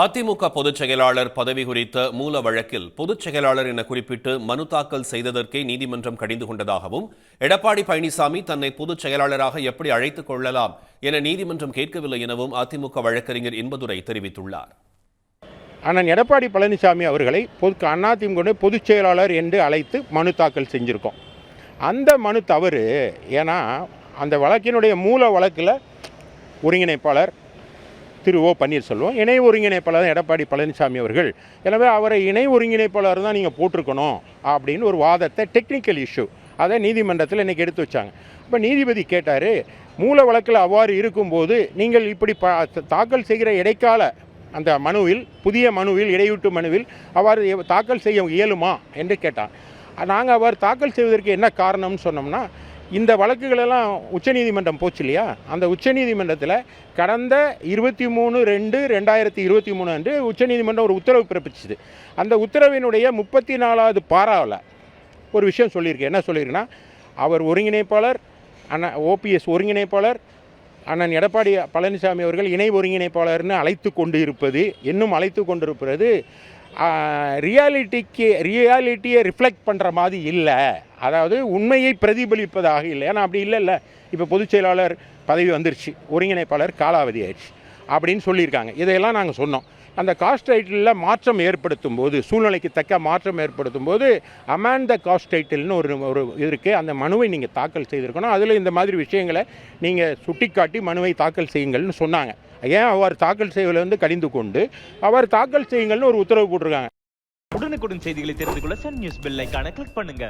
அதிமுக பொதுச் செயலாளர் பதவி குறித்த மூல வழக்கில் பொதுச் செயலாளர் என குறிப்பிட்டு மனு தாக்கல் செய்ததற்கே நீதிமன்றம் கடிந்து கொண்டதாகவும், எடப்பாடி பழனிசாமி தன்னை பொதுச் செயலாளராக எப்படி அழைத்துக் கொள்ளலாம் என நீதிமன்றம் கேட்கவில்லை எனவும் அதிமுக வழக்கறிஞர் இன்பதுரை தெரிவித்துள்ளார். அண்ணன் எடப்பாடி பழனிசாமி அவர்களை அதிமுக பொதுச் செயலாளர் என்று அழைத்து மனு தாக்கல் செஞ்சுருக்கோம். அந்த மனு தவறு. ஏன்னா அந்த வழக்கினுடைய மூல வழக்கில் ஒருங்கிணைப்பாளர் திரு ஓ பன்னீர்செல்வம், இணை ஒருங்கிணைப்பாளர் எடப்பாடி பழனிசாமி அவர்கள். எனவே அவரை இணை ஒருங்கிணைப்பாளர் தான் நீங்கள் போட்டிருக்கணும் அப்படின்னு ஒரு வாதத்தை, டெக்னிக்கல் இஷ்யூ, அதை நீதிமன்றத்தில் இன்றைக்கி எடுத்து வச்சாங்க. இப்போ நீதிபதி கேட்டார், மூல வழக்கில் அவ்வாறு இருக்கும்போது நீங்கள் இப்படி தாக்கல் செய்கிற இடைக்கால அந்த மனுவில், புதிய மனுவில், இடையூட்டு மனுவில் அவ்வாறு தாக்கல் செய்ய இயலுமா என்று கேட்டான். நாங்கள் அவ்வாறு தாக்கல் செய்வதற்கு என்ன காரணம்னு சொன்னோம்னா, இந்த வழக்குகளெல்லாம் உச்சநீதிமன்றம் போச்சு இல்லையா, அந்த உச்சநீதிமன்றத்தில் கடந்த 23/2/2023 அன்று உச்சநீதிமன்றம் ஒரு உத்தரவு பிறப்பிச்சுது. அந்த உத்தரவினுடைய 34வது பாராவில் ஒரு விஷயம் சொல்லியிருக்கு. என்ன சொல்லியிருக்குன்னா, அவர் ஒருங்கிணைப்பாளர், அண்ணன் ஓபிஎஸ் ஒருங்கிணைப்பாளர், அண்ணன் எடப்பாடி பழனிசாமி அவர்கள் இணை ஒருங்கிணைப்பாளர்னு அழைத்து கொண்டு இருப்பது, இன்னும் அழைத்து கொண்டிருப்பது ரியாலிட்டியை ரிஃப்ளெக்ட் பண்ணுற மாதிரி இல்லை, அதாவது உண்மையை பிரதிபலிப்பதாக இல்லை. ஏன்னா அப்படி இல்லைல்ல, இப்போ பொதுச் செயலாளர் பதவி வந்துருச்சு, ஒருங்கிணைப்பாளர் காலாவதி ஆயிடுச்சு அப்படின்னு சொல்லியிருக்காங்க. இதையெல்லாம் நாங்கள் சொன்னோம். அந்த காஸ்ட் டைட்டிலில் மாற்றம் ஏற்படுத்தும் போது, சூழ்நிலைக்கு தக்க மாற்றம் ஏற்படுத்தும் போது அமேண்ட் த காஸ்ட் டைட்டில்னு ஒரு இருக்குது. அந்த மனுவை நீங்கள் தாக்கல் செய்திருக்கணும். அதில் இந்த மாதிரி விஷயங்களை நீங்கள் சுட்டிக்காட்டி மனுவை தாக்கல் செய்யுங்கள்னு சொன்னாங்க. ஏன் அவர் தாக்கல் செய்வதில் கடிந்து கொண்டு அவர் தாக்கல் செய்யுங்கள்னு ஒரு உத்தரவு போட்டிருக்காங்க. உடனுக்குடன் செய்திகளை தெரிந்து கொள்ள சன் நியூஸ் பெல் ஐகானை கிளிக் பண்ணுங்க.